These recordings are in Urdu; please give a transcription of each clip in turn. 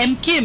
MKM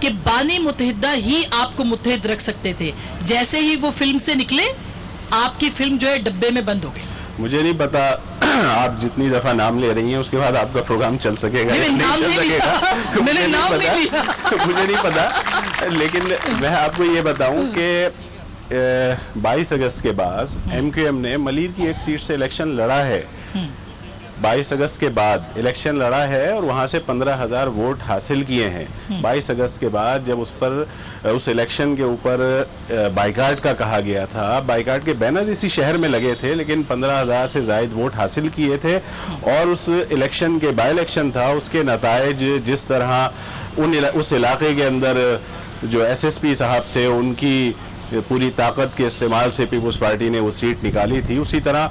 کہ بانی متحدہ ہی آپ کو متحد رکھ سکتے تھے، جیسے ہی وہ فلم سے نکلے آپ کی فلم جو ہے ڈبے میں بند ہو گئی؟ مجھے نہیں پتا آپ جتنی دفعہ نام لے رہی ہیں اس کے بعد آپ کا پروگرام چل سکے گا میں نے نام نہیں لیا، میں نے نام نہیں لیا، مجھے نہیں پتا، لیکن میں آپ کو یہ بتاؤں کہ 22 اگست کے بعد ایم کیو ایم نے ملیر کی ایک سیٹ سے الیکشن لڑا ہے، 22 اگست کے بعد الیکشن لڑا ہے اور وہاں سے 15,000 ووٹ حاصل کیے ہیں۔ 22 اگست کے بعد جب اس الیکشن کے اوپر بائیکاٹ کا کہا گیا تھا، بائیکاٹ کے بینرز اسی شہر میں لگے تھے، لیکن 15,000 سے زائد ووٹ حاصل کیے تھے، اور اس الیکشن کے بائی الیکشن تھا، اس کے نتائج جس طرح اس علاقے کے اندر جو ایس ایس پی صاحب تھے ان کی پوری طاقت کے استعمال سے پیپلز پارٹی نے وہ سیٹ نکالی تھی، اسی طرح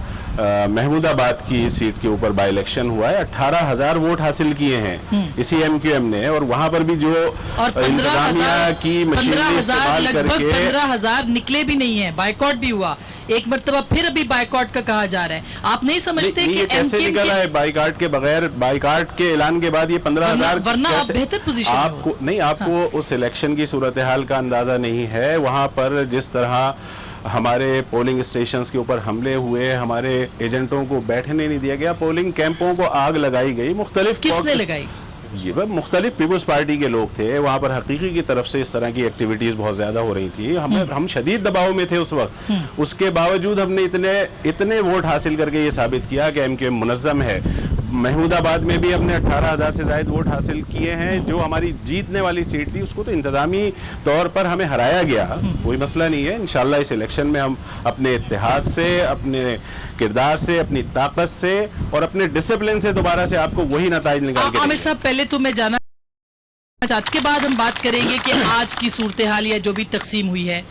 محمود آباد کی سیٹ کے اوپر بائی الیکشن ہوا ہے، 18,000 ووٹ حاصل کیے ہیں اسی ایم کیو ایم نے، اور وہاں پر بھی جو انتظامیہ کی مشینری استعمال کر کے 15,000 نکلے بھی نہیں ہیں، بائیکاٹ بھی ہوا ایک مرتبہ، پھر ابھی بائیکاٹ کا کہا جا رہا ہے۔ آپ نہیں سمجھتے کہ کیسے نکلا ہے بائیکاٹ کے بغیر؟ بائیکاٹ کے اعلان کے بعد یہ 15,000، ورنہ آپ بہتر پوزیشن آپ کو نہیں، آپ کو اس الیکشن کی صورتحال کا اندازہ نہیں ہے۔ وہاں پر جس طرح ہمارے پولنگ اسٹیشنز کے اوپر حملے ہوئے، ہمارے ایجنٹوں کو بیٹھنے نہیں دیا گیا، پولنگ کیمپوں کو آگ لگائی گئی، مختلف کس نے لگائی؟ یہ مختلف پیپلز پارٹی کے لوگ تھے وہاں پر، حقیقی کی طرف سے اس طرح کی ایکٹیویٹیز بہت زیادہ ہو رہی تھی، ہم شدید دباؤ میں تھے اس وقت، اس کے باوجود ہم نے اتنے ووٹ حاصل کر کے یہ ثابت کیا کہ ایم کیو ایم منظم ہے۔ محمود آباد میں بھی ہم نے 18,000 سے زائد ووٹ حاصل کیے ہیں، جو ہماری جیتنے والی سیٹ تھی اس کو تو انتظامی طور پر ہمیں ہرایا گیا، کوئی مسئلہ نہیں ہے، انشاءاللہ اس الیکشن میں ہم اپنے اتحاد سے، اپنے کردار سے، اپنی طاقت سے اور اپنے ڈسپلن سے دوبارہ سے آپ کو وہی نتائج نکال کے عامر صاحب پہلے تو میں جانا چاہتا، کے بعد ہم بات کریں گے کہ آج کی صورتحال یا جو بھی تقسیم ہوئی ہے،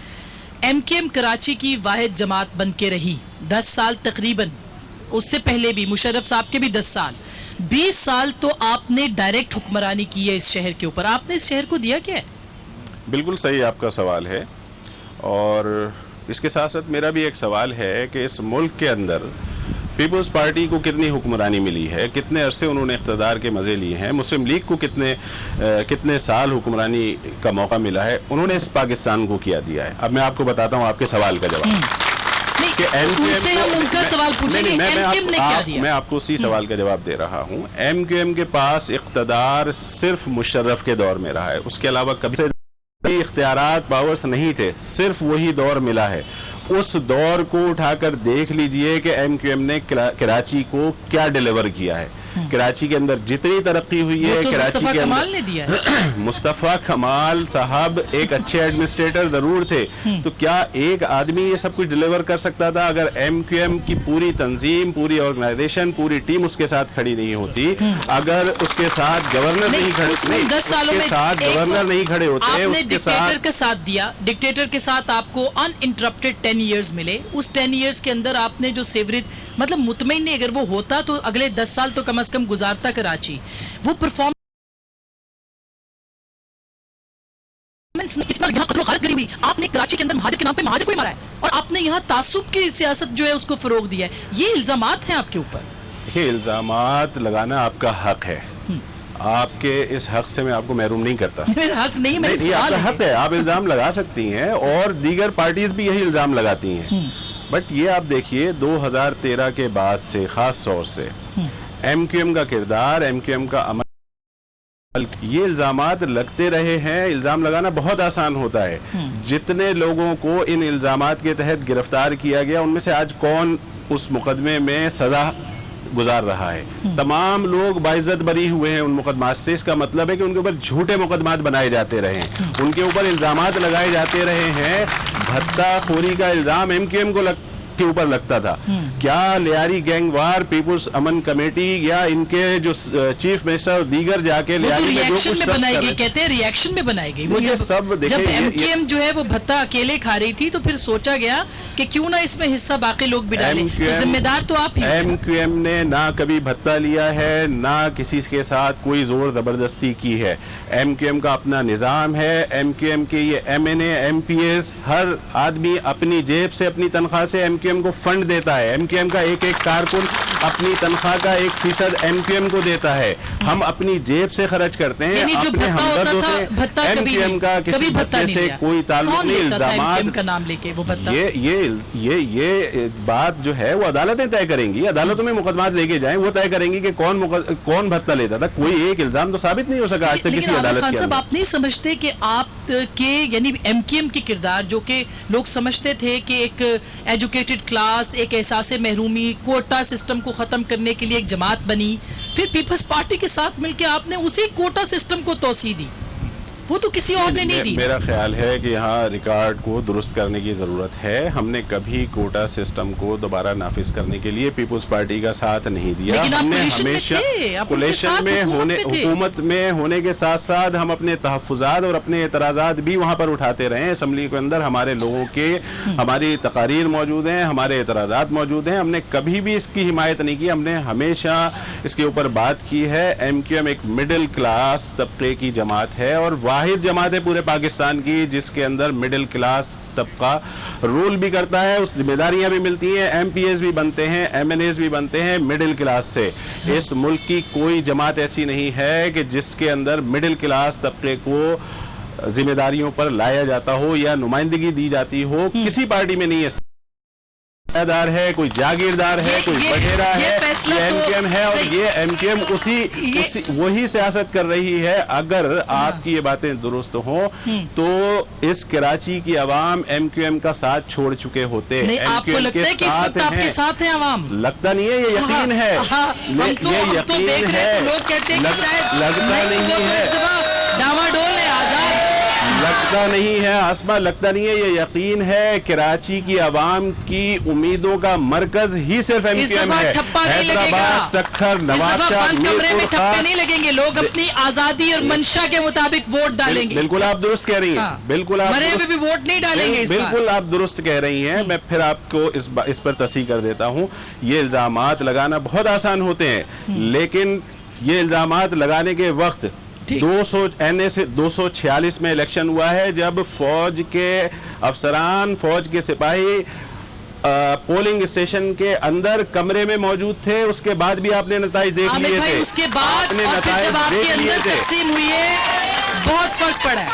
ایم کیو ایم کراچی کی واحد جماعت بن کے رہی 10 سال تقریباً، اس سے پہلے بھی مشرف صاحب کے بھی 10 سال، 20 سال تو آپ نے ڈائریکٹ حکمرانی کی ہے اس شہر کے اوپر، آپ نے اس شہر کو دیا کیا ہے؟ بالکل صحیح آپ کا سوال ہے، اور اس کے ساتھ ساتھ میرا بھی ایک سوال ہے کہ اس ملک کے اندر پیپلز پارٹی کو کتنی حکمرانی ملی ہے، کتنے عرصے انہوں نے اقتدار کے مزے لیے ہیں، مسلم لیگ کو کتنے سال حکمرانی کا موقع ملا ہے، انہوں نے اس پاکستان کو کیا دیا ہے۔ اب میں آپ کو بتاتا ہوں آپ کے سوال کا جواب کہ میں آپ کو اسی سوال کا جواب دے رہا ہوں۔ ایم کیو ایم کے پاس اقتدار صرف مشرف کے دور میں رہا ہے، اس کے علاوہ کبھی اختیارات پاورز نہیں تھے، صرف وہی دور ملا ہے۔ اس دور کو اٹھا کر دیکھ لیجئے کہ ایم کیو ایم نے کراچی کو کیا ڈیلیور کیا ہے، کراچی کے اندر جتنی ترقی ہوئی ہے، کراچی کے کمال نے دیا ہے۔ مصطفیٰ کمال صاحب ایک اچھے ایڈمنسٹریٹر ضرور تھے، تو کیا ایک آدمی یہ سب کچھ ڈیلیور کر سکتا تھا؟ اگر ایم کیو ایم کی پوری تنظیم، پوری آرگنائزیشن، پوری ٹیم اس کے ساتھ کھڑی نہیں ہوتی، اگر اس کے ساتھ گورنر نہیں کھڑے ہوتے، آپ نے ڈکٹیٹر کا ساتھ دیا، ڈکٹیٹر کے ساتھ آپ کو ان انٹرپٹڈ 10 ایئرز ملے، اس 10 ایئرز کے اندر آپ نے جو سیوریج، مطلب مطمئن نہیں، اگر وہ ہوتا تو اگلے 10 سال تو کم از کم گزارتا کراچی، وہ پرفارمنس کتنا یہاں قتل و غارت کری ہوئی، آپ نے کراچی کے اندر مہاجر کے نام پہ مہاجر کوئی مارا ہے، اور آپ نے یہاں تعصب کی سیاست جو ہے اس کو فروغ دیا ہے، یہ الزامات ہیں آپ کے اوپر۔ یہ الزامات لگانا آپ کا حق ہے، آپ کے اس حق سے میں آپ کو محروم نہیں کرتا، میرا حق نہیں، میرا سوال ہے۔ آپ کا حق ہے، آپ الزام لگا سکتی ہیں، اور دیگر پارٹیز بھی یہی الزام لگاتی ہیں، بٹ یہ آپ دیکھیے 2013 کے بعد سے خاص طور سے ایم کیو ایم کا کردار، ایم کیو ایم کا عمل، یہ الزامات لگتے رہے ہیں۔ الزام لگانا بہت آسان ہوتا ہے، جتنے لوگوں کو ان الزامات کے تحت گرفتار کیا گیا ان میں سے آج کون اس مقدمے میں سزا گزار رہا ہے؟ تمام لوگ باعزت بری ہوئے ہیں ان مقدمات سے، اس کا مطلب ہے کہ ان کے اوپر جھوٹے مقدمات بنائے جاتے رہے ہیں، ان کے اوپر الزامات لگائے جاتے رہے ہیں۔ بھتہ خوری کا الزام ایم کیو ایم کو کے اوپر لگتا تھا، کیا لیاری گینگ وار پیپلز امن کمیٹی یا ان کے جو چیف منسٹر اور دیگر جا کے لیاری میں جو کچھ سب بنائی گئی، کہتے ہیں ریئیکشن میں بنائی گئی، وہ جب ایم کیو ایم جو ہے وہ بھتہ اکیلے کھا رہی تھی تو پھر سوچا گیا کہ کیوں نہ اس میں حصہ باقی لوگ بھی ڈالیں، تو ذمہ دار تو آپ ہی۔ ایم کیو ایم نے نہ کبھی بھتہ لیا ہے، نہ کسی کے ساتھ کوئی زور زبردستی کی ہے، ایم کیو ایم کا اپنا نظام ہے، ایم کیو ایم کے یہ ایم این اے، ایم پی ایس، ہر آدمی اپنی جیب سے، اپنی تنخواہ سے ایم کیو ایم کو فنڈ دیتا ہے، ایم کیو ایم کا ایک ایک کارکن اپنی تنخواہ کا 1% MQM کو دیتا ہے. ہم اپنی جیب سے خرچ کرتے ہیں, اپنے ہمدردوں سے. MQM کا کسی بھتے سے کوئی تعلق نہیں. الزامات کا نام لے کے وہ بھتا, یہ بات جو ہے وہ عدالتیں طے کریں گی. عدالتوں میں مقدمات لے کے جائیں, وہ طے کریں گی کہ کون بھتہ لیتا تھا. کوئی ایک الزام تو ثابت نہیں ہو سکا آج تک کسی عدالت کے اندر. آپ نہیں سمجھتے کہ آپ کے یعنی MQM کی کردار, جو کہ لوگ سمجھتے تھے کہ ایک ایجوکیٹڈ کلاس, ایک احساس محرومی, کوٹا سسٹم کو ختم کرنے کے لیے ایک جماعت بنی, پھر پیپلز پارٹی کے ساتھ مل کے آپ نے اسی کوٹا سسٹم کو توسیع دی, وہ تو کسی اور نے نہیں دی. میرا خیال ہے کہ یہاں ریکارڈ کو درست کرنے کی ضرورت ہے. ہم نے کبھی کوٹا سسٹم کو دوبارہ نافذ کرنے کے لیے پیپلز پارٹی کا ساتھ نہیں دیا. ہم نے ہمیشہ کولیشن میں حکومت میں ہونے کے ساتھ ساتھ ہم اپنے تحفظات اور اپنے اعتراضات بھی وہاں پر اٹھاتے رہے ہیں. اسمبلی کے اندر ہمارے لوگوں کے ہماری تقاریر موجود ہیں, ہمارے اعتراضات موجود ہیں. ہم نے کبھی بھی اس کی حمایت نہیں کی. ہم نے ہمیشہ اس کے اوپر بات کی ہے. MQM ایک مڈل کلاس طبقے کی جماعت ہے اور واحد جماعت ہے پورے پاکستان کی جس کے اندر مڈل کلاس طبقہ رول بھی کرتا ہے. اس ذمہ داریاں بھی ملتی ہیں, MPs بھی بنتے ہیں, MNAs بھی بنتے ہیں مڈل کلاس سے. اس ملک کی کوئی جماعت ایسی نہیں ہے کہ جس کے اندر مڈل کلاس طبقے کو ذمہ داریوں پر لایا جاتا ہو یا نمائندگی دی جاتی ہو. کسی پارٹی میں نہیں ہے. دار ہے, کوئی جاگیردار ہے, کوئی وغیرہ ہے, یہ MQM ہے اور یہ MQM وہی سیاست کر رہی ہے. اگر آپ کی یہ باتیں درست ہوں تو اس کراچی کی عوام MQM کا ساتھ چھوڑ چکے ہوتے. آپ کو لگتا ہے کہ اس وقت آپ کے ساتھ ہیں عوام؟ لگتا نہیں ہے, یہ یقین ہے, یہ یقین ہے. لوگ کہتے ہیں کہ شاید لگتا نہیں ہے, ڈاواڈول ہے, آزاد لگتا نہیں ہے آسما, لگتا نہیں ہے, یہ یقین ہے. کراچی کی عوام کی امیدوں کا مرکز ہی صرف MQM ہے. حیدرآباد, سکھر, نوابشاہ, میرپور خاص نہیں لگیں گے. لوگ اپنی آزادی اور منشا کے مطابق ووٹ ڈالیں گے. بالکل آپ درست کہہ رہی ہیں, بالکل آپ مرے ہوئے بھی ووٹ نہیں ڈالیں گے. بالکل آپ درست کہہ رہی ہیں. میں پھر آپ کو اس پر تصحیح کر دیتا ہوں. یہ الزامات لگانا بہت آسان ہوتے ہیں, لیکن یہ الزامات لگانے کے وقت 246 میں الیکشن ہوا ہے جب فوج کے افسران, فوج کے سپاہی پولنگ اسٹیشن کے اندر کمرے میں موجود تھے. اس کے بعد بھی آپ نے نتائج دیکھ لیے تھے. اس کے بعد اور پھر جب آپ کے اندر تقسیم ہوئی ہے بہت فرق پڑا ہے.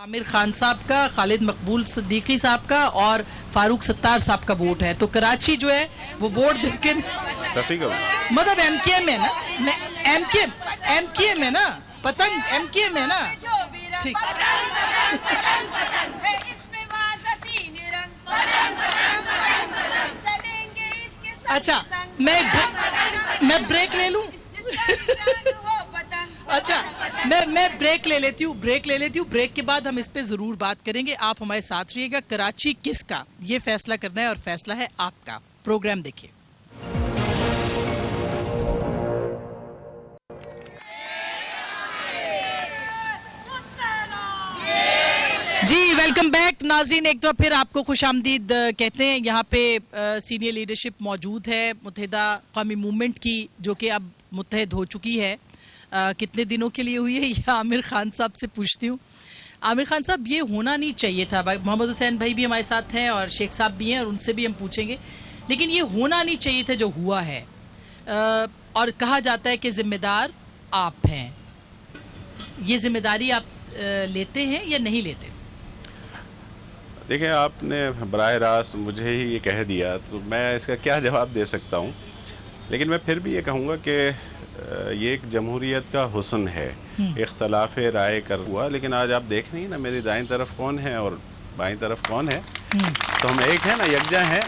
عامر خان صاحب کا, خالد مقبول صدیقی صاحب کا اور فاروق ستار صاحب کا ووٹ ہے. تو کراچی جو ہے وہ ووٹ دے کے مطلب MQM ہے نا, MQM ہے نا, پتنگ MQM ہے نا. ٹھیک, اچھا میں بریک لے لوں. اچھا میں بریک لے لیتی ہوں. بریک کے بعد ہم اس پہ ضرور بات کریں گے. آپ ہمارے ساتھ رہیے گا. کراچی کس کا, یہ فیصلہ کرنا ہے اور فیصلہ ہے آپ کا. پروگرام دیکھیے. جی ویلکم بیک ناظرین, ایک دفعہ پھر آپ کو خوش آمدید کہتے ہیں. یہاں پہ سینئر لیڈرشپ موجود ہے متحدہ قومی موومنٹ کی, جو کہ اب متحد ہو چکی ہے. کتنے دنوں کے لیے ہوئی ہے یہ عامر خان صاحب سے پوچھتی ہوں. عامر خان صاحب, یہ ہونا نہیں چاہیے تھا. محمد حسین بھائی بھی ہمارے ساتھ ہیں اور شیخ صاحب بھی ہیں اور ان سے بھی ہم پوچھیں گے, لیکن یہ ہونا نہیں چاہیے تھا جو ہوا ہے. اور کہا جاتا ہے کہ ذمہ دار آپ ہیں. یہ ذمہ داری آپ لیتے ہیں یا نہیں لیتے؟ دیکھیں, آپ نے براہ راست مجھے ہی یہ کہہ دیا تو میں اس کا کیا جواب دے سکتا ہوں. لیکن میں پھر بھی یہ کہوں گا کہ یہ ایک جمہوریت کا حسن ہے. اختلاف رائے کر ہوا, لیکن آج آپ دیکھ رہی ہیں نا میری دائیں طرف کون ہے اور بائیں طرف کون ہے, تو ہم ایک ہیں نا, یکجا ہیں.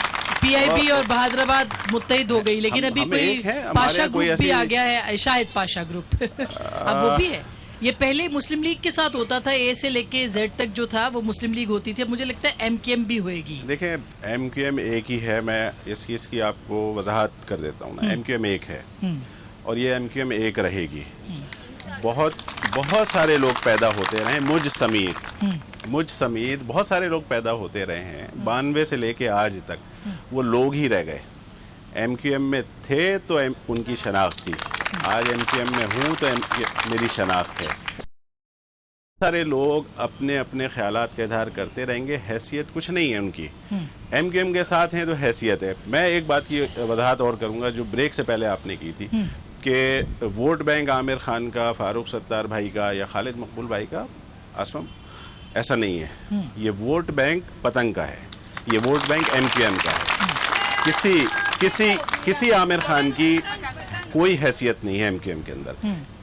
PIB اور بہادرآباد متحد ہو گئی, لیکن ابھی کوئی پاشا گروپ بھی آ گیا ہے, شاہد پاشا گروپ اب وہ بھی ہے. یہ پہلے مسلم لیگ کے ساتھ ہوتا تھا، اے سے لے کے زیڈ تک جو تھا وہ مسلم لیگ ہوتی تھی. مجھے لگتا ہے ایم کیو ایم بھی ہوئے گی. دیکھیں ایم کیو ایم ایک ہی ہے، میں اس چیز کی آپ کو وضاحت کر دیتا ہوں نا. ایم کیو ایم ایک ہے اور یہ ایم کیو ایم ایک رہے گی. بہت سارے لوگ پیدا ہوتے رہے ہیں، مجھ سمیت بہت سارے لوگ پیدا ہوتے رہے ہیں. 92 سے لے کے آج تک وہ لوگ ہی رہ گئے. ایم کیو ایم میں تھے تو ان کی شناخت تھی، آج ایم کیو ایم میں ہوں تو میری شناخت ہے. سارے لوگ اپنے اپنے خیالات کا اظہار کرتے رہیں گے، حیثیت کچھ نہیں ہے ان کی. ایم کیو ایم کے ساتھ ہیں تو حیثیت ہے. میں ایک بات کی وضاحت اور کروں گا جو بریک سے پہلے آپ نے کی تھی کہ ووٹ بینک عامر خان کا، فاروق ستار بھائی کا یا خالد مقبول بھائی کا، اسلم ایسا نہیں ہے. یہ ووٹ بینک پتنگ کا ہے، یہ vote bank M Q M کا ہے. کسی عامر خان کی کوئی حیثیت نہیں ہے ایم کیو ایم کے اندر،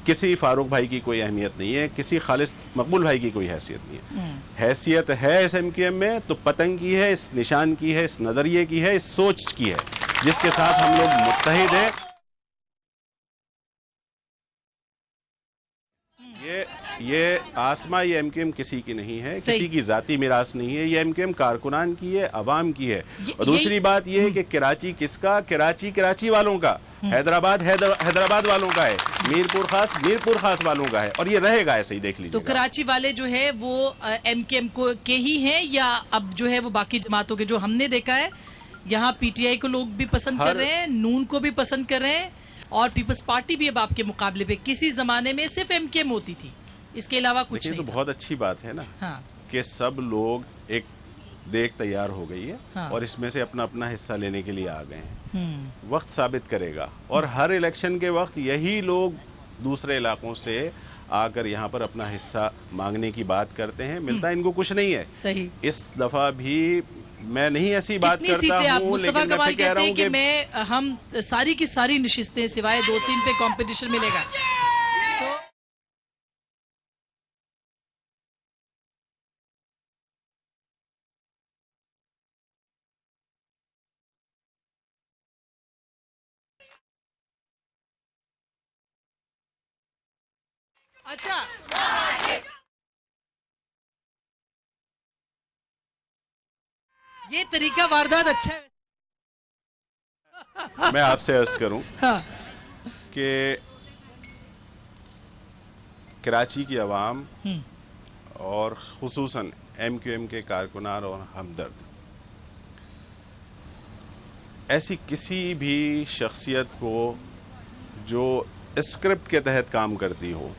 کسی فاروق بھائی کی کوئی اہمیت نہیں ہے، کسی خالد مقبول بھائی کی کوئی حیثیت نہیں ہے. حیثیت ہے اس ایم کیو ایم میں تو پتنگ کی ہے، اس نشان کی ہے، اس نظریے کی ہے، اس سوچ کی ہے جس کے ساتھ ہم لوگ متحد ہیں. یہ آسما، یہ ایم کیو ایم کسی کی نہیں ہے، کسی کی ذاتی میراث نہیں ہے. یہ ایم کیو ایم کارکنان کی ہے، عوام کی ہے. اور دوسری بات یہ ہے کہ کراچی کس کا؟ کراچی والوں کا، حیدرآباد والوں کا ہے، میرپور خاص والوں کا ہے، اور یہ رہے گا ایسے ہی. دیکھ لیجیے تو کراچی والے جو ہے وہ ایم کیو ایم کے ہی ہیں یا اب جو ہے وہ باقی جماعتوں کے؟ جو ہم نے دیکھا ہے یہاں پی ٹی آئی کو لوگ بھی پسند کر رہے ہیں، نون کو بھی پسند کر رہے ہیں، اور پیپلز پارٹی بھی اب آپ کے مقابلے پہ. کسی زمانے میں صرف ایم کیو ایم ہوتی تھی، اس کے علاوہ کچھ نہیں. تو بہت اچھی بات ہے نا کہ سب لوگ ایک دیکھ تیار ہو گئی ہے اور اس میں سے اپنا اپنا حصہ لینے کے لیے آ گئے ہیں. وقت ثابت کرے گا، اور ہر الیکشن کے وقت یہی لوگ دوسرے علاقوں سے آ کر یہاں پر اپنا حصہ مانگنے کی بات کرتے ہیں. ملتا ان کو کچھ نہیں ہے. صحیح. اس دفعہ بھی میں نہیں ایسی بات کرتا ہوں، مصطفیٰ کمال کہتے ہیں کہ ہم ساری کی ساری نشستیں سوائے 2-3 پہ کمپٹیشن ملے گا. اچھا یہ طریقہ واردات اچھا ہے. میں آپ سے عرض کروں کہ کراچی کی عوام اور خصوصاً ایم کیو ایم کے کارکنان اور ہمدرد ایسی کسی بھی شخصیت کو جو اسکرپٹ کے تحت کام کرتی ہو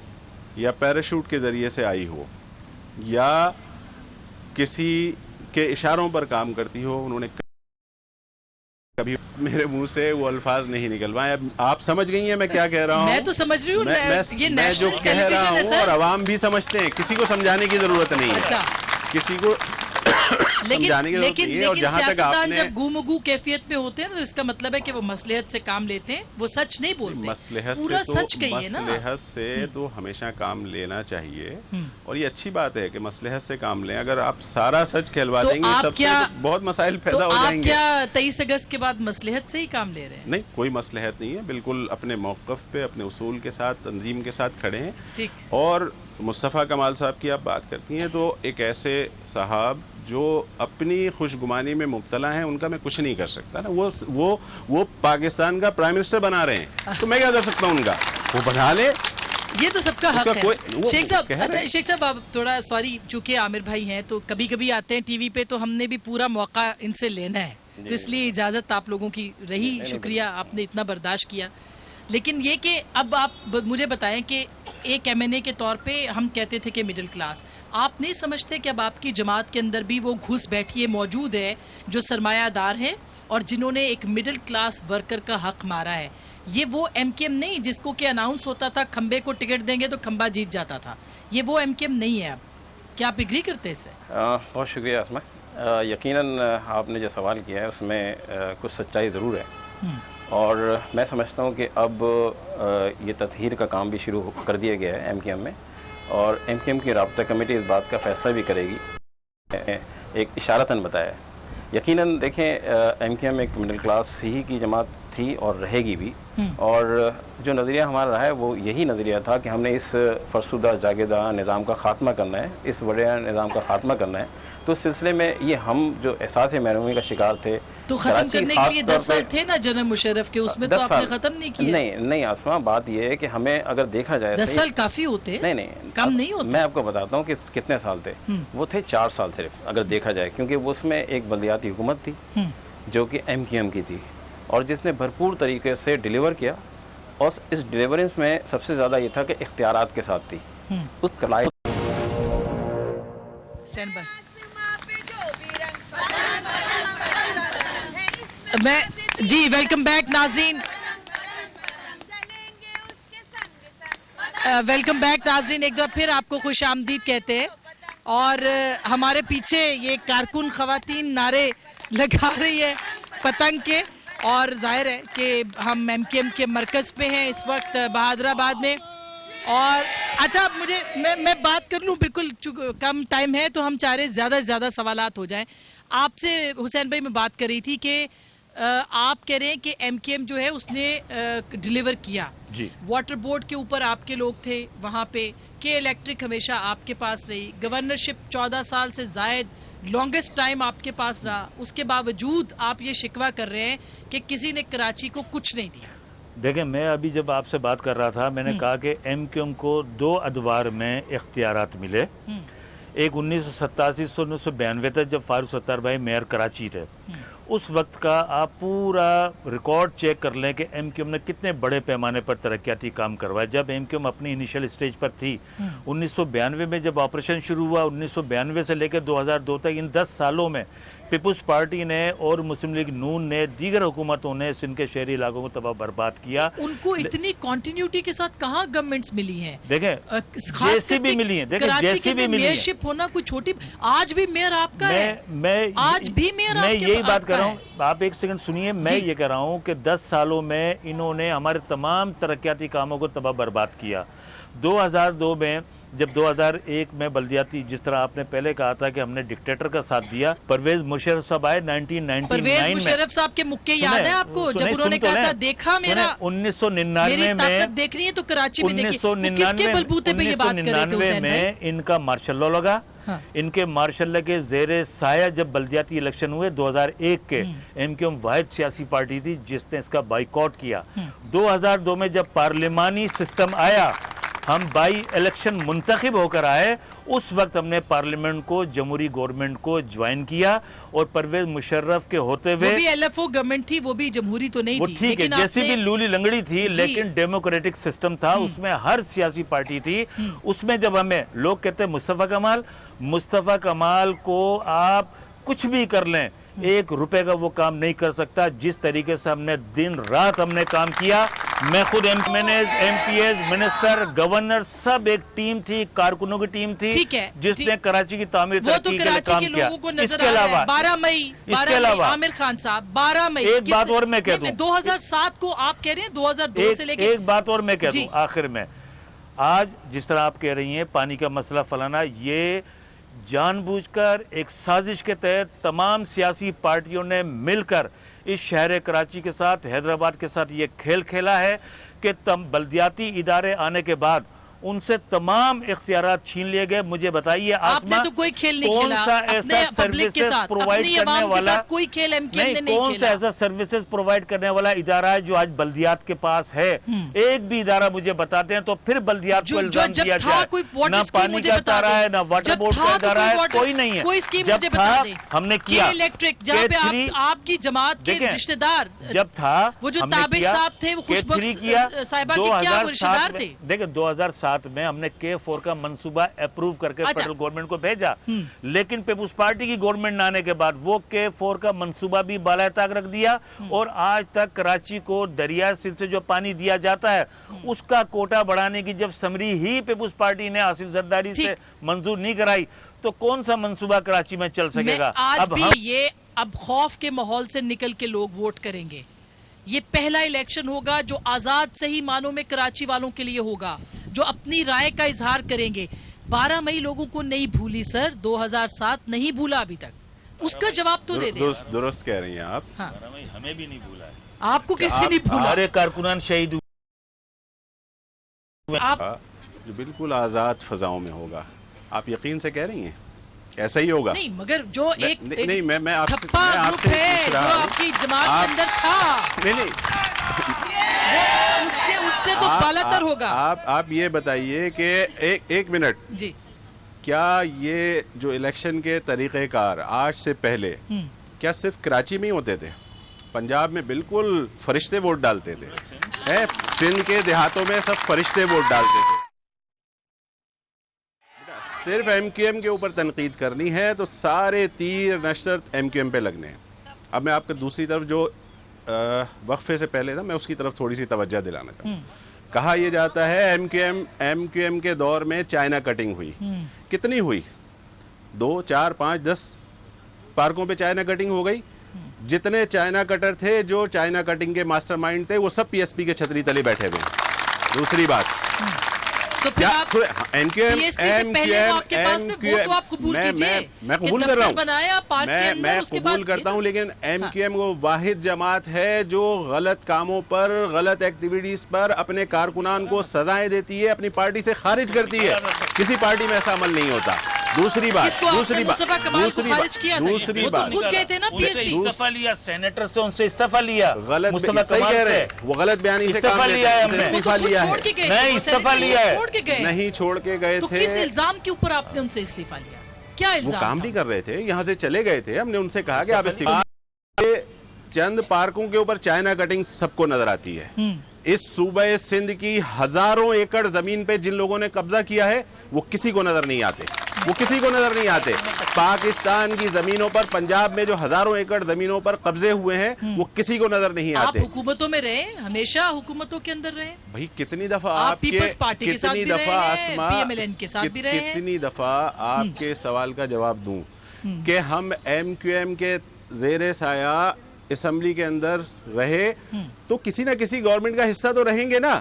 یا پیراشوٹ کے ذریعے سے آئی ہو یا کسی کے اشاروں پر کام کرتی ہو، انہوں نے کبھی میرے منہ سے وہ الفاظ نہیں نکلوائے. اب آپ سمجھ گئی ہیں میں کیا کہہ رہا ہوں. میں تو سمجھ رہی ہوں، میں جو کہہ رہا ہوں اور عوام بھی سمجھتے ہیں، کسی کو سمجھانے کی ضرورت نہیں ہے. کسی کو لیکن سیاستدان جب گو کیفیت میں ہوتے ہیں تو اس کا مطلب ہے کہ وہ مصلحت سے کام لیتے ہیں، وہ سچ نہیں بولتے. مصلحت سے تو ہمیشہ کام لینا چاہیے، اور یہ اچھی بات ہے کہ مصلحت سے کام لیں. اگر آپ سارا سچ کہلوا دیں گے سب سے بہت مسائل پیدا ہو جائیں گے. کیا 23 اگست کے بعد مصلحت سے ہی کام لے رہے ہیں؟ نہیں، کوئی مصلحت نہیں ہے. بالکل اپنے موقف پہ، اپنے اصول کے ساتھ، تنظیم کے ساتھ کھڑے ہیں. اور مصطفیٰ کمال صاحب کی آپ بات کرتی ہیں تو ایک ایسے صاحب جو اپنی خوش گمانی میں مبتلا ہیں، ان کا میں کچھ نہیں کر سکتا نا. وہ پاکستان کا پرائم منسٹر بنا رہے ہیں تو میں کیا کر سکتا ہوں ان کا؟ وہ بنا لے. یہ تو سب کا حق ہے. شیخ صاحب آپ تھوڑا سوری، چونکہ عامر بھائی ہیں تو کبھی کبھی آتے ہیں ٹی وی پہ تو ہم نے بھی پورا موقع ان سے لینا ہے، تو اس لیے اجازت آپ لوگوں کی رہی. شکریہ، آپ نے اتنا برداشت کیا. لیکن یہ کہ اب آپ مجھے بتائیں کہ ایک ایم این اے کے طور پہ ہم کہتے تھے کہ مڈل کلاس، آپ نہیں سمجھتے کہ اب آپ کی جماعت کے اندر بھی وہ گھس بیٹھی ہے، موجود ہے، جو سرمایہ دار ہیں اور جنہوں نے ایک مڈل کلاس ورکر کا حق مارا ہے؟ یہ وہ ایم کیو ایم نہیں جس کو کہ اناؤنس ہوتا تھا کھمبے کو ٹکٹ دیں گے تو کھمبا جیت جاتا تھا. یہ وہ ایم کیو ایم نہیں ہے. اب کیا آپ ایگری کرتے اس سے؟ بہت شکریہ اسما. یقیناً آپ نے جو سوال کیا ہے اس میں کچھ سچائی ضرور ہے، اور میں سمجھتا ہوں کہ اب یہ تطہیر کا کام بھی شروع کر دیا گیا ہے ایم کیو ایم میں، اور ایم کیو ایم کی رابطہ کمیٹی اس بات کا فیصلہ بھی کرے گی. ایک اشارتاً بتایا ہے. یقیناً دیکھیں ایم کیو ایم ایک مڈل کلاس ہی کی جماعت تھی اور رہے گی بھی. اور جو نظریہ ہمارا رہا ہے وہ یہی نظریہ تھا کہ ہم نے اس فرسودہ جاگیردہ نظام کا خاتمہ کرنا ہے, اس بڑے نظام کا خاتمہ کرنا ہے. تو اس سلسلے میں یہ ہم جو احساس محرومی کا شکار تھے تو ختم کرنے کے لیے 10 سال تھے نا جنرل مشرف کے, اس میں تو آپ نے ختم نہیں کیا. نہیں آسما, بات یہ ہے کہ ہمیں اگر دیکھا جائے 10 سال کافی ہوتے, نہیں کم نہیں ہوتے. میں آپ کو بتاتا ہوں کہ کتنے سال تھے. وہ تھے 4 سال صرف اگر دیکھا جائے, کیونکہ اس میں ایک بلدیاتی حکومت تھی جو کہ MQM کی تھی اور جس نے بھرپور طریقے سے ڈیلیور کیا. اور اس ڈیلیورنس میں سب سے زیادہ یہ تھا کہ اختیارات کے ساتھ تھی. اس کلائی میں جی ویلکم بیک ناظرین, ویلکم بیک ناظرین, ایک دفعہ پھر آپ کو خوش آمدید کہتے ہیں. اور ہمارے پیچھے یہ کارکن خواتین نعرے لگا رہی ہے پتنگ کے, اور ظاہر ہے کہ ہم MQM کے مرکز پہ ہیں اس وقت بہادر آباد میں. اور اچھا مجھے میں بات کر لوں, بالکل کم ٹائم ہے تو ہم چاہ رہے زیادہ سے زیادہ سوالات ہو جائیں. آپ سے حسین بھائی میں بات کر رہی تھی کہ آپ کہہ رہے ہیں کہ MQM جو ہے اس نے ڈیلیور کیا. جی, واٹر بورڈ کے اوپر آپ کے لوگ تھے وہاں پہ, کہ الیکٹرک ہمیشہ آپ کے پاس رہی, گورنرشپ 14 سال سے زائد لانگسٹ ٹائم آپ کے پاس رہا, اس کے باوجود آپ یہ شکوہ کر رہے ہیں کہ کسی نے کراچی کو کچھ نہیں دیا. دیکھیں میں ابھی جب آپ سے بات کر رہا تھا میں نے کہا کہ MQM کو 2 ادوار میں اختیارات ملے. ایک 1987 سے 1992 تک جب فاروق ستار بھائی میئر کراچی تھے, اس وقت کا آپ پورا ریکارڈ چیک کر لیں کہ MQM نے کتنے بڑے پیمانے پر ترقیاتی کام کروایا. جب MQM اپنی انیشل اسٹیج پر تھی 1992 میں جب آپریشن شروع ہوا, 1992 سے لے کے 2002 تک, ان 10 سالوں میں پیپلز پارٹی نے اور مسلم لیگ نون نے دیگر حکومتوں نے سندھ کے شہری علاقوں کو تباہ برباد کیا. ان کو اتنی کنٹینیوٹی کے ساتھ کہاں گورنمنٹس ملی ہیں. دیکھیں جیسی بھی ملی ہیں, دیکھیں جیسی بھی ملی ہیں, میئرشپ ہونا کوئی چھوٹی, آج بھی میئر آپ کا ہے, آج بھی میئر آپ کا ہے. میں یہی بات کر رہا ہوں, آپ ایک سیکنڈ سنیے, میں یہ کہہ رہا ہوں کہ 10 سالوں میں انہوں نے ہمارے تمام ترقیاتی کاموں کو تباہ برباد کیا. 2002 میں جب 2001 میں بلدیاتی, جس طرح آپ نے پہلے کہا تھا کہ ہم نے ڈکٹیٹر کا ساتھ دیا, پرویز مشرف صاحب آئے 1999 میں. پرویز مشرف صاحب کے مکے یاد ہے آپ کو, جب انہوں نے کہا تھا دیکھا میرا 1999 میں دیکھ رہی ہے تو کراچی میں دیکھیں, کس کے بلبوتے پہ یہ بات کر رہے تھے حسین بھائی. ان کا مارشل لا لگا, ان کے مارشل لا کے زیر سایہ جب بلدیاتی الیکشن ہوئے 2001 کے, MQM واحد سیاسی پارٹی تھی جس نے اس کا بائیکاٹ کیا. 2002 میں جب پارلیمانی سسٹم آیا, ہم بائی الیکشن منتخب ہو کر آئے, اس وقت ہم نے پارلیمنٹ کو, جمہوری گورنمنٹ کو جوائن کیا, اور پرویز مشرف کے ہوتے ہوئے, وہ بھی LFO گورنمنٹ تھی, وہ بھی جمہوری تو نہیں تھی, وہ ٹھیک ہے جیسی بھی لولی لنگڑی تھی, لیکن ڈیموکریٹک سسٹم تھا, اس میں ہر سیاسی پارٹی تھی. اس میں جب ہمیں لوگ کہتے ہیں مصطفیٰ کمال کو آپ کچھ بھی کر لیں, 1 روپے کا وہ کام نہیں کر سکتا. جس طریقے سے ہم نے دن رات ہم نے کام کیا, میں خود MPs منسٹر گورنر سب ایک ٹیم تھی, کارکنوں کی ٹیم تھی جس نے کراچی کی تعمیر ترقی کے لیے کام کیا. اس کے علاوہ 12 مئی عامر خان صاحب 12 مئی, ایک بات اور میں کہہ دوں, 2007 کو آپ کہہ رہے ہیں 2002 سے لے کے, ایک بات اور میں کہہ دوں آخر میں, آج جس طرح آپ کہہ رہی ہیں پانی کا مسئلہ فلانا, یہ جان بوجھ کر ایک سازش کے تحت تمام سیاسی پارٹیوں نے مل کر اس شہر کراچی کے ساتھ, حیدرآباد کے ساتھ یہ کھیل کھیلا ہے کہ بلدیاتی ادارے آنے کے بعد ان سے تمام اختیارات چھین لیے گئے. مجھے بتائیے آپ نے تو کوئی کھیل نہیں کھیلا, اپنے پبلک کے ساتھ, اپنی عوام کے ساتھ کوئی کھیل MQM نے نہیں کھیلا. کون سا ایسا سروسز پرووائڈ کرنے والا ادارہ ہے جو آج بلدیات کے پاس ہے؟ ایک بھی ادارہ مجھے بتاتے ہیں تو پھر بلدیات کو الزام دیا جائے. نہ پانی کا ادارہ ہے, نہ واٹر بورڈ کا ادارہ ہے, کوئی نہیں ہے. جب تھا ہم نے کیا الیکٹرک, جہاں پہ آپ کی جماعت کے رشتہ دار, جب تھا وہ جو تابش صاحبہ تھے, وہ خوشبخش صاحبہ کے کیا وہ رشتہ دار تھے. دیکھیں 2007 میں ہم نے K4 کا منصوبہ اپروو کر کے فیڈرل گورنمنٹ کو بھیجا, لیکن پیپلز پارٹی کی گورنمنٹ نہ آنے کے بعد وہ K4 کا منصوبہ بھی بالائے طاق رکھ دیا, اور آج تک کراچی کو دریا سندھ سے جو پانی دیا جاتا ہے اس کا کوٹا بڑھانے کی جب سمری ہی پیپلز پارٹی نے آصف زرداری سے منظور نہیں کرائی, تو کون سا منصوبہ کراچی میں چل سکے گا؟ آج بھی یہ اب خوف کے ماحول سے نکل کے لوگ ووٹ کریں گے. یہ پہلا الیکشن ہوگا جو آزاد صحیح معنوں میں کراچی والوں کے لیے ہوگا, جو اپنی رائے کا اظہار کریں گے. 12 مئی لوگوں کو نہیں بھولی سر, 2007 نہیں بھولا ابھی تک, اس کا جواب تو دے دیں. درست کہہ رہی ہیں آپ, ہمیں بھی نہیں بھولا ہے. آپ کو کسی نے بھولا؟ ہمارے کارکنان شہید ہوئے. آپ جو بالکل آزاد فضاؤں میں ہوگا. آپ یقین سے کہہ رہی ہیں ایسا ہی ہوگا؟ نہیں، مگر جو ایک نہیں، میں آپ ٹھپا گروپ ہے جو آپ کی جماعت کے اندر تھا، نہیں اس سے تو بالا تر ہوگا. آپ یہ بتائیے کہ ایک منٹ، جی کیا یہ جو الیکشن کے طریقہ کار آج سے پہلے کیا صرف کراچی میں ہی ہوتے تھے؟ پنجاب میں بالکل فرشتے ووٹ ڈالتے تھے، سندھ کے دیہاتوں میں سب فرشتے ووٹ ڈالتے تھے. صرف ایم کیو ایم کے اوپر تنقید کرنی ہے تو سارے تیر نشر ایم کیو ایم پہ لگنے ہیں. اب میں آپ کو دوسری طرف جو وقفے سے پہلے تھا میں اس کی طرف تھوڑی سی توجہ دلانا چاہوں. کہا یہ جاتا ہے ایم کیو ایم کے دور میں چائنا کٹنگ ہوئی. کتنی ہوئی؟ 2 4 5 10 پارکوں پہ چائنا کٹنگ ہو گئی. جتنے چائنا کٹر تھے، جو چائنا کٹنگ کے ماسٹر مائنڈ تھے، وہ سب پی ایس پی کے چھتری تلے بیٹھے ہوئے. دوسری بات، تو پھر آپ ایم کیو PSP سے پہلے وہ آپ کے پاس تھے، وہ تو آپ قبول کیجئے. میں قبول کر رہا ہوں، میں قبول کرتا ہوں، لیکن ایم کیو ایم وہ واحد جماعت ہے جو غلط کاموں پر، غلط ایکٹیویٹیز پر اپنے کارکنان کو سزائیں دیتی ہے، اپنی پارٹی سے خارج کرتی ہے. کسی پارٹی میں ایسا عمل نہیں ہوتا. دوسری بات استعفیٰ لیا سینیٹر سے، ان سے استعفیٰ لیا. غلط صحیح کہہ رہے ہیں، وہ غلط بیانی سے کام لیا ہے. استعفیٰ لیا ہے، نہیں استعفیٰ لیا ہے، نہیں چھوڑ کے گئے تو تھے. کس الزام کے اوپر آپ نے ان سے استعفیٰ لیا؟ کیا وہ الزام کام تھا؟ بھی کر رہے تھے، یہاں سے چلے گئے تھے. ہم نے ان سے کہا کہ آپ استعفیٰ. چند پارکوں کے اوپر چائنا کٹنگ سب کو نظر آتی ہے. اس صوبہ سندھ کی ہزاروں ایکڑ زمین پہ جن لوگوں نے قبضہ کیا ہے وہ کسی کو نظر نہیں آتے، وہ کسی کو نظر نہیں آتے. پاکستان کی زمینوں پر، پنجاب میں جو ہزاروں ایکڑ زمینوں پر قبضے ہوئے ہیں وہ کسی کو نظر نہیں آپ آتے. حکومتوں میں رہے، ہمیشہ حکومتوں کے اندر رہے. بھائی کتنی دفعہ آپ آپ کے پیپلز پارٹی کے ساتھ کتنی بھی رہے دفعہ ہیں، آسما PMLN کے ساتھ بھی رہے ہیں. کتنی دفعہ آپ کے سوال کا جواب دوں کہ ہم ایم کیو ایم کے زیر سایہ اسمبلی کے اندر رہے تو کسی نہ کسی گورنمنٹ کا حصہ تو رہیں گے نا.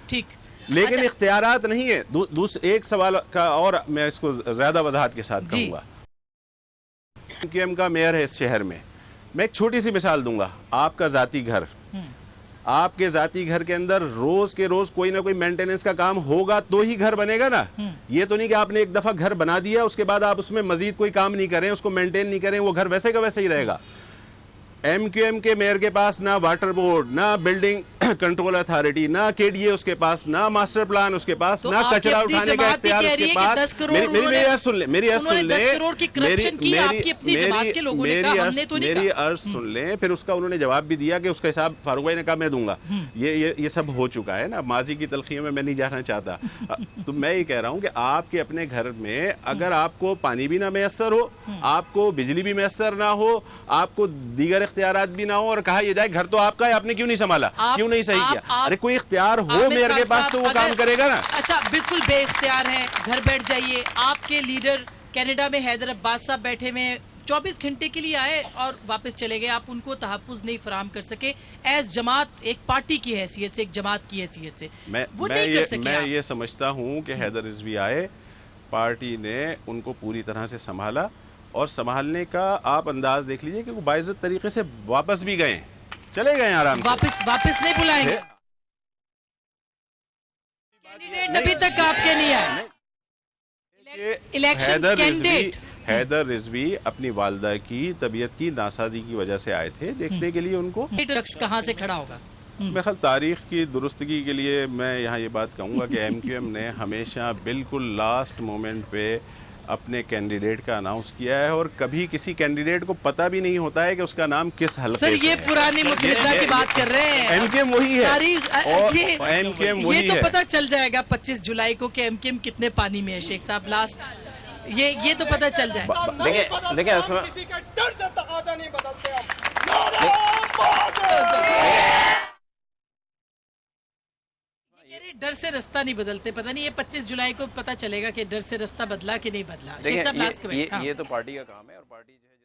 ٹھیک، لیکن اختیارات نہیں ہے. ایک سوال کا اور میں اس کو زیادہ وضاحت کے ساتھ کہوں گا. ایم کیو ایم کا میئر ہے اس شہر میں. میں ایک چھوٹی سی مثال دوں گا. آپ کا ذاتی گھر، آپ کے ذاتی گھر کے اندر روز کے روز کوئی نہ کوئی مینٹیننس کا کام ہوگا تو ہی گھر بنے گا نا. یہ تو نہیں کہ آپ نے ایک دفعہ گھر بنا دیا اس کے بعد آپ اس میں مزید کوئی کام نہیں کریں، اس کو مینٹین نہیں کریں، وہ گھر ویسے کا ویسے ہی رہے گا. ایم کیو ایم کے میئر کے پاس نہ واٹر بورڈ، نہ بلڈنگ کنٹرول اتھارٹی، نہ کے ڈی اے اس کے پاس، نہ ماسٹر پلان اس کے پاس، نہ کچرا اٹھانے کا اختیار اس کے پاس. میری عرض سن لیں، میری عرض سن لیں، میری عرض سن لیں. پھر اس کا انہوں نے جواب بھی دیا کہ اس کا حساب فاروق بھائی نے کہا میں دوں گا. یہ سب ہو چکا ہے نا. ماضی کی تلخیوں میں نہیں جانا چاہتا. تو میں یہ کہہ رہا ہوں کہ آپ کے اپنے گھر میں اگر آپ کو پانی بھی نہ میسر ہو، آپ کو بجلی بھی میسر نہ ہو، آپ کو دیگر اختیارات بھی نہ ہو، اور کہا یہ جائے گھر تو آپ کا ہے، آپ نے کیوں نہیں سنبھالا، کیوں نہیں صحیح کیا؟ ارے کوئی اختیار ہو میئر کے پاس تو وہ کام کرے گا نا. اچھا، بالکل بے اختیار ہے، گھر بیٹھ جائیے. آپ کے لیڈر کینیڈا میں حیدر عباس صاحب بیٹھے میں 24 گھنٹے کے لیے آئے اور واپس چلے گئے. آپ ان کو تحفظ نہیں فراہم کر سکے ایز جماعت، ایک پارٹی کی حیثیت سے، ایک جماعت کی حیثیت سے. میں یہ سمجھتا ہوں کہ حیدر رضوی آئے، پارٹی نے ان کو پوری طرح سے سنبھالا، اور سنبھالنے کا آپ انداز دیکھ لیجئے کہ وہ باعزت طریقے سے واپس بھی گئے، چلے گئے آرام سے. واپس نہیں بلائیں گے. کینڈیڈیٹ ابھی تک آپ کے نہیں آئے. الیکشن کینڈیڈیٹ حیدر رضوی اپنی والدہ کی طبیعت کی ناسازی کی وجہ سے آئے تھے دیکھنے کے لیے ان کو. رقص کہاں سے کھڑا ہوگا؟ میں خیال تاریخ کی درستگی کے لیے میں یہاں یہ بات کہوں گا کہ ایم کیو ایم نے ہمیشہ بالکل لاسٹ مومنٹ پہ اپنے کینڈیڈیٹ کا اناؤنس کیا ہے، اور کبھی کسی کینڈیڈیٹ کو پتہ بھی نہیں ہوتا ہے کہ اس کا نام کس حلقے سے ہے. سر یہ پرانی متحدہ کی بات کر رہے ہیں. ایم کیو ایم وہی ہے، ایم کیو ایم وہی ہے. یہ تو پتہ چل جائے گا 25 جولائی کو کہ ایم کیو ایم کتنے پانی میں ہے. شیخ صاحب لاسٹ یہ تو پتہ چل جائے گا. دیکھیں ڈر سے رستہ نہیں بدلتے. پتہ نہیں یہ 25 جولائی کو پتہ چلے گا کہ ڈر سے رستہ بدلا کہ نہیں بدلا. شیخ صاحب لاسٹ یہ تو پارٹی کا کام ہے، اور پارٹی جو ہے